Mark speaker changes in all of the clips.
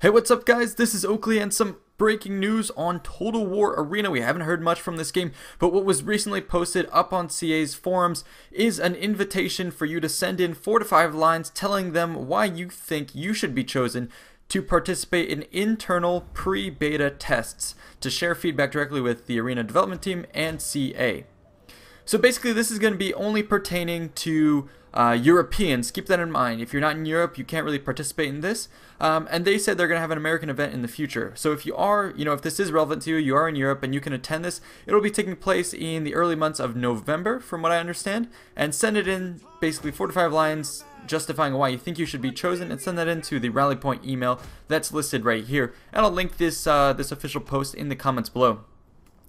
Speaker 1: Hey, what's up guys? This is Oakley and some breaking news on Total War Arena. We haven't heard much from this game, but what was recently posted up on CA's forums is an invitation for you to send in 4 to 5 lines telling them why you think you should be chosen to participate in internal pre-beta tests to share feedback directly with the Arena development team and CA. So basically this is going to be only pertaining to Europeans. Keep that in mind. If you're not in Europe, you can't really participate in this. And they said they're going to have an American event in the future. So if you are, if this is relevant to you, you are in Europe and you can attend this, it'll be taking place in the early months of November, from what I understand. And send it in basically 4 to 5 lines justifying why you think you should be chosen, and send that into the Rally Point email that's listed right here. And I'll link this this official post in the comments below.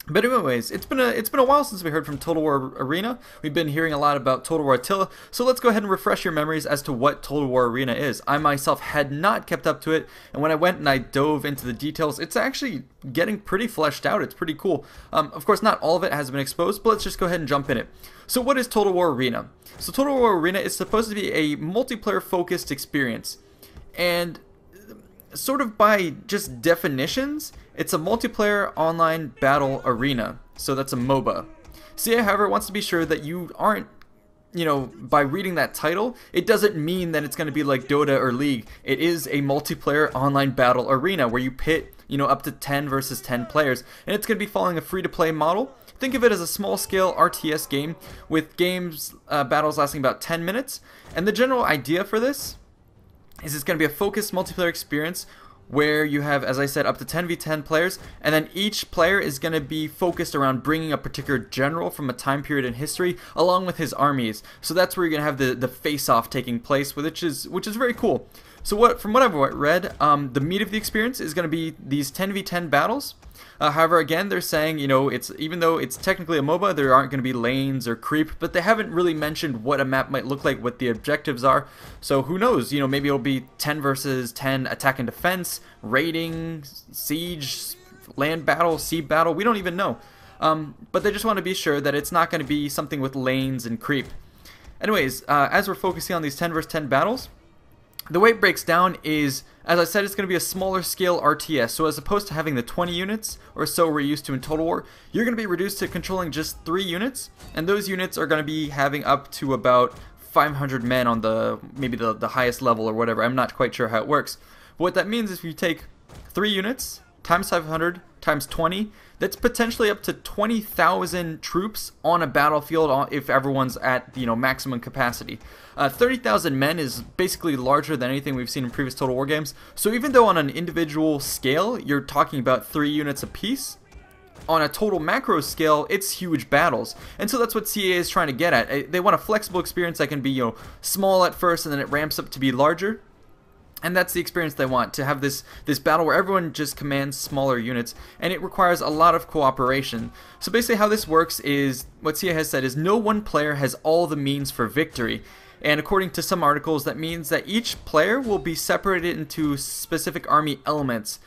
Speaker 1: But anyways, it's been a while since we heard from Total War Arena. We've been hearing a lot about Total War Attila, so let's go ahead and refresh your memories as to what Total War Arena is. I myself had not kept up to it, and when I went and I dove into the details, it's actually getting pretty fleshed out. It's pretty cool. Of course, not all of it has been exposed, but let's just go ahead and jump in it. So what is Total War Arena? So Total War Arena is supposed to be a multiplayer focused experience, and sort of by just definitions, it's a multiplayer online battle arena. So that's a MOBA. CA, however, wants to be sure that you aren't, by reading that title, it doesn't mean that it's going to be like Dota or League. It is a multiplayer online battle arena where you pit, up to 10 versus 10 players. And it's going to be following a free-to-play model. Think of it as a small-scale RTS game with battles lasting about 10 minutes. And the general idea for this is it's going to be a focused multiplayer experience where you have, as I said, up to 10v10 players, and then each player is going to be focused around bringing a particular general from a time period in history along with his armies. So that's where you're going to have the face-off taking place, which is very cool. So from what I've read, the meat of the experience is going to be these 10v10 battles. However, again, they're saying, even though it's technically a MOBA, there aren't going to be lanes or creep, but they haven't really mentioned what a map might look like, what the objectives are. So who knows? Maybe it'll be 10 versus 10 attack and defense, raiding, siege, land battle, sea battle. We don't even know. But they just want to be sure that it's not going to be something with lanes and creep. Anyways, as we're focusing on these 10 versus 10 battles, the way it breaks down is, as I said, it's going to be a smaller scale RTS. So as opposed to having the 20 units or so we're used to in Total War, you're going to be reduced to controlling just 3 units. And those units are going to be having up to about 500 men on maybe the highest level or whatever. I'm not quite sure how it works. But what that means is if you take 3 units times 500 times 20, that's potentially up to 20,000 troops on a battlefield if everyone's at maximum capacity. 30,000 men is basically larger than anything we've seen in previous Total War games. So even though on an individual scale you're talking about 3 units apiece, on a total macro scale, it's huge battles. And so that's what CA is trying to get at. They want a flexible experience that can be small at first and then it ramps up to be larger. And that's the experience they want, to have this battle where everyone just commands smaller units, and it requires a lot of cooperation. So basically how this works is, what CA has said is, no one player has all the means for victory. And according to some articles, that means that each player will be separated into specific army elements.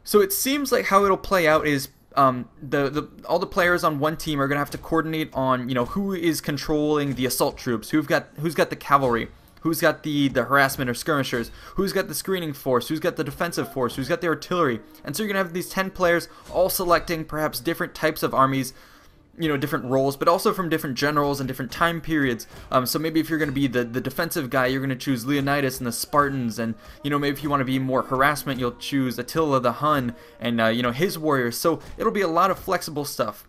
Speaker 1: So it seems like how it'll play out is all the players on one team are going to have to coordinate on who is controlling the assault troops, who's got the cavalry, who's got the harassment or skirmishers, who's got the screening force, who's got the defensive force, who's got the artillery. And so you're going to have these 10 players all selecting perhaps different types of armies, different roles, but also from different generals and different time periods. So maybe if you're going to be the defensive guy, you're going to choose Leonidas and the Spartans, and maybe if you want to be more harassment, you'll choose Attila the Hun and his warriors. So it'll be a lot of flexible stuff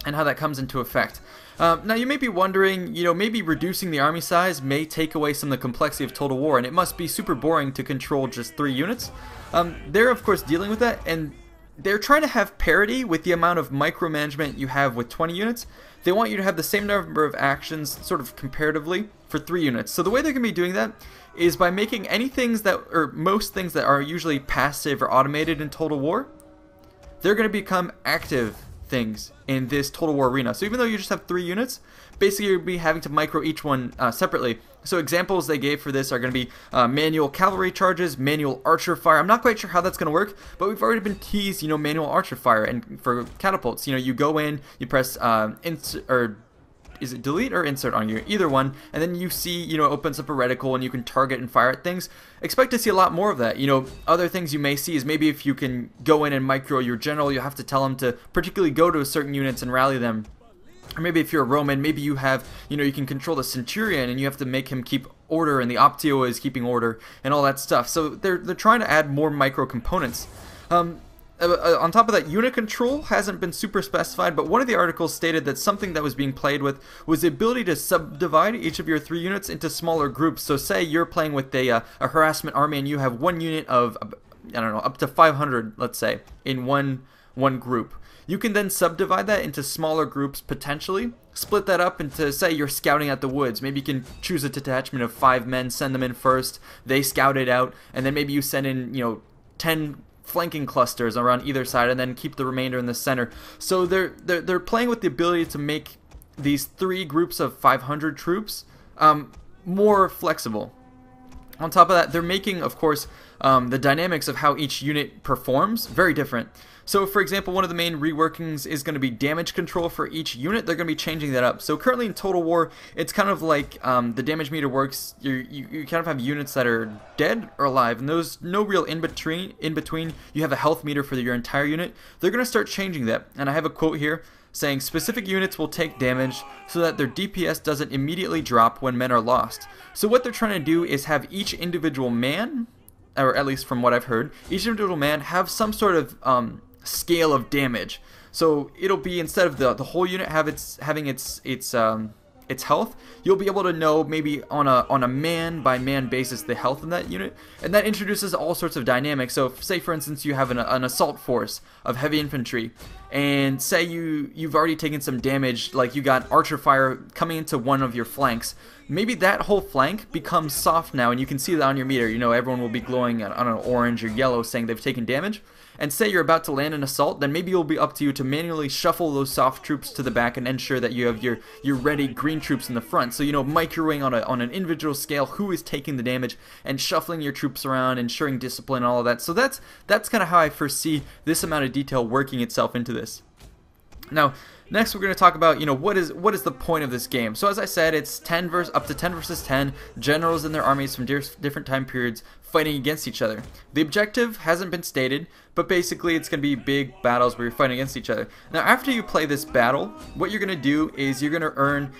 Speaker 1: and how that comes into effect. Now you may be wondering, maybe reducing the army size may take away some of the complexity of Total War, and it must be super boring to control just 3 units. They're of course dealing with that, and they're trying to have parity with the amount of micromanagement you have with 20 units. They want you to have the same number of actions, sort of comparatively, for 3 units. So the way they're going to be doing that is by making most things that are usually passive or automated in Total War, they're going to become active things in this Total War Arena. So even though you just have 3 units, basically you'll be having to micro each one separately. So examples they gave for this are going to be manual cavalry charges, manual archer fire. I'm not quite sure how that's going to work, but we've already been teased, manual archer fire. And for catapults, you go in, you press is it delete or insert on your either one, and then you see, you know, it opens up a reticle and you can target and fire at things. Expect to see a lot more of that. You know, other things you may see is maybe if you can go in and micro your general, you'll have to tell them to particularly go to certain units and rally them. Or maybe if you're a Roman, maybe you have, you know, you can control the Centurion and you have to make him keep order, and the Optio is keeping order and all that stuff. So they're trying to add more micro components. On top of that, unit control hasn't been super specified, but one of the articles stated that something that was being played with was the ability to subdivide each of your 3 units into smaller groups. So say you're playing with a harassment army and you have one unit of, I don't know, up to 500, let's say, in one group. You can then subdivide that into smaller groups potentially, split that up into, say you're scouting out the woods. Maybe you can choose a detachment of 5 men, send them in first, they scout it out, and then maybe you send in, you know, 10 flanking clusters around either side and then keep the remainder in the center. So they're playing with the ability to make these 3 groups of 500 troops more flexible. On top of that, they're making, of course, the dynamics of how each unit performs very different. So, for example, one of the main reworkings is going to be damage control for each unit. They're going to be changing that up. So currently in Total War, it's kind of like the damage meter works. You kind of have units that are dead or alive, and there's no real in between. You have a health meter for your entire unit. They're going to start changing that. And I have a quote here saying specific units will take damage so that their DPS doesn't immediately drop when men are lost. So what they're trying to do is have each individual man, or at least from what I've heard, each individual man have some sort of scale of damage. So it'll be, instead of the whole unit having its health, you'll be able to know maybe on a man by man basis the health in that unit, and that introduces all sorts of dynamics. So say for instance you have an assault force of heavy infantry, and say you've already taken some damage, like you got archer fire coming into one of your flanks. Maybe that whole flank becomes soft now, and you can see that on your meter. You know, everyone will be glowing, I don't know, orange or yellow, saying they've taken damage. And say you're about to land an assault, then maybe it'll be up to you to manually shuffle those soft troops to the back and ensure that you have your ready green troops in the front. So, you know, microwing on an individual scale who is taking the damage and shuffling your troops around, ensuring discipline, all of that. So that's kind of how I foresee this amount of detail working itself into this. Now, next we're going to talk about, you know, what is the point of this game. So as I said, it's up to 10 versus 10 generals and their armies from different time periods fighting against each other. The objective hasn't been stated, but basically it's going to be big battles where you're fighting against each other. Now after you play this battle, what you're going to do is you're going to earn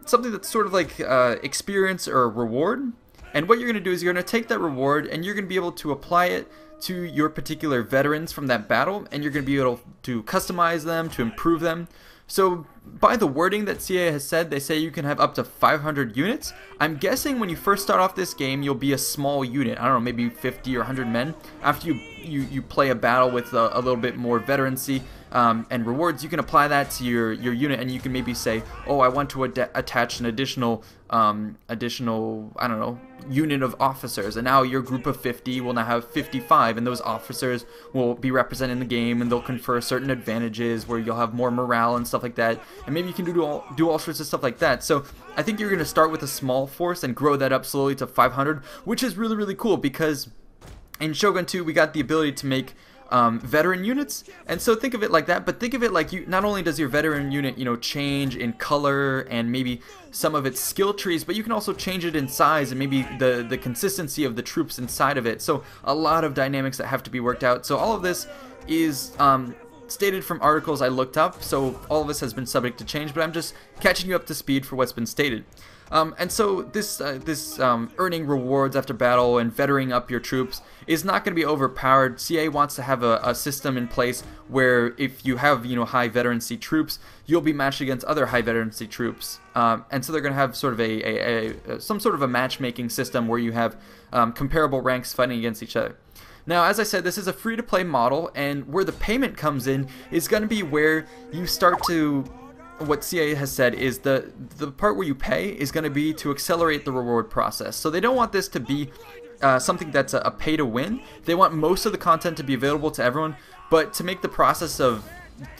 Speaker 1: something that's sort of like experience or reward. And what you're going to do is you're going to take that reward and you're going to be able to apply it to your particular veterans from that battle, and you're going to be able to customize them, to improve them. So by the wording that CA has said, they say you can have up to 500 units. I'm guessing when you first start off this game, you'll be a small unit. I don't know, maybe 50 or 100 men. After you play a battle with a little bit more veterancy and rewards, you can apply that to your unit, and you can maybe say, oh, I want to attach an additional, I don't know, unit of officers, and now your group of 50 will now have 55, and those officers will be represented in the game, and they'll confer certain advantages where you'll have more morale and stuff like that, and maybe you can do all sorts of stuff like that. So I think you're going to start with a small force and grow that up slowly to 500, which is really, really cool, because in Shogun 2 we got the ability to make veteran units, and so think of it like that. But think of it like not only does your veteran unit, you know, change in color and maybe some of its skill trees, but you can also change it in size and maybe the consistency of the troops inside of it. So a lot of dynamics that have to be worked out. So all of this is stated from articles I looked up, so all of this has been subject to change, but I'm just catching you up to speed for what's been stated. And so this earning rewards after battle and vettering up your troops is not going to be overpowered. CA wants to have a system in place where if you have, you know, high veterancy troops, you'll be matched against other high veterancy troops. And so they're going to have sort of some sort of a matchmaking system where you have comparable ranks fighting against each other. Now, as I said, this is a free-to-play model, and where the payment comes in is going to be where you start to, what CA has said is the part where you pay is going to be to accelerate the reward process. So they don't want this to be something that's a pay to win. They want most of the content to be available to everyone, but to make the process of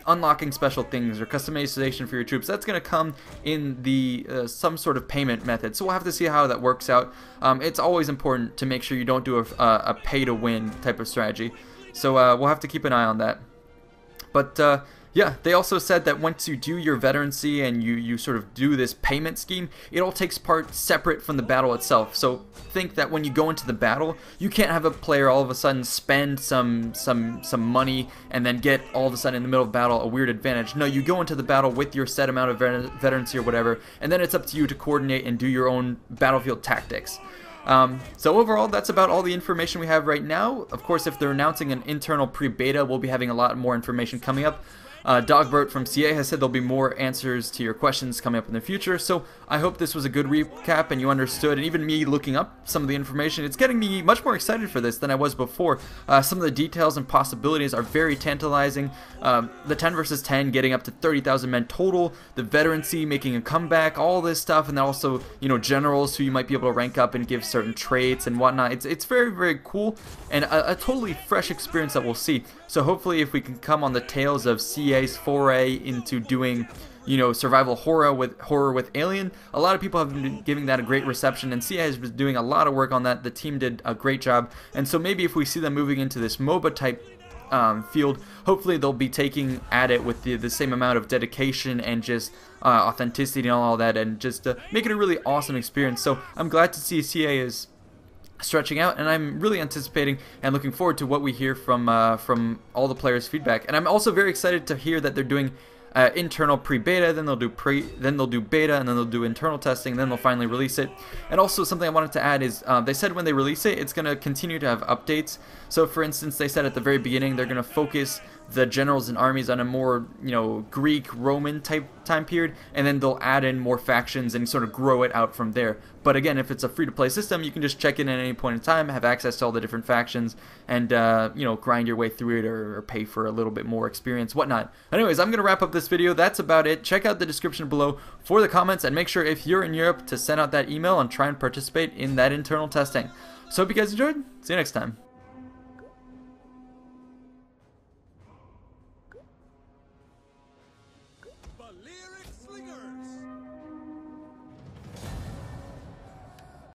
Speaker 1: unlocking special things or customization for your troops, that's going to come in the some sort of payment method. So we'll have to see how that works out. It's always important to make sure you don't do a pay to win type of strategy. So we'll have to keep an eye on that. But Yeah, they also said that once you do your veterancy and you sort of do this payment scheme, it all takes part separate from the battle itself. So think that when you go into the battle, you can't have a player all of a sudden spend some money and then get all of a sudden in the middle of battle a weird advantage. No, you go into the battle with your set amount of veterancy or whatever, and then it's up to you to coordinate and do your own battlefield tactics. So overall, that's about all the information we have right now. Of course, if they're announcing an internal pre-beta, we'll be having a lot more information coming up. Dogbert from CA has said there'll be more answers to your questions coming up in the future, so I hope this was a good recap and you understood, and even me looking up some of the information, it's getting me much more excited for this than I was before. Some of the details and possibilities are very tantalizing. The 10 versus 10 getting up to 30,000 men total, the veterancy making a comeback, all this stuff, and then also, you know, generals who you might be able to rank up and give certain traits and whatnot. It's very, very cool and a totally fresh experience that we'll see. So hopefully if we can come on the tails of CA's foray into doing, you know, survival horror with Alien, a lot of people have been giving that a great reception, and CA has been doing a lot of work on that. The team did a great job, and so maybe if we see them moving into this MOBA type field, hopefully they'll be taking at it with the same amount of dedication and just authenticity and all that, and just make it a really awesome experience. So I'm glad to see CA is stretching out, and I'm really anticipating and looking forward to what we hear from all the players' feedback. And I'm also very excited to hear that they're doing internal pre-beta, then they'll do beta, and then they'll do internal testing, and then they'll finally release it. And also something I wanted to add is they said when they release it, it's going to continue to have updates. So for instance, they said at the very beginning they're going to focus the generals and armies on a more, you know, Greek, Roman type time period, and then they'll add in more factions and sort of grow it out from there. But again, if it's a free-to-play system, you can just check in at any point in time, have access to all the different factions, and you know, grind your way through it, or pay for a little bit more experience, whatnot. Anyways, I'm gonna wrap up this video. That's about it. Check out the description below for the comments, and make sure if you're in Europe to send out that email and try and participate in that internal testing. So hope you guys enjoyed. See you next time.
Speaker 2: Balearic Slingers!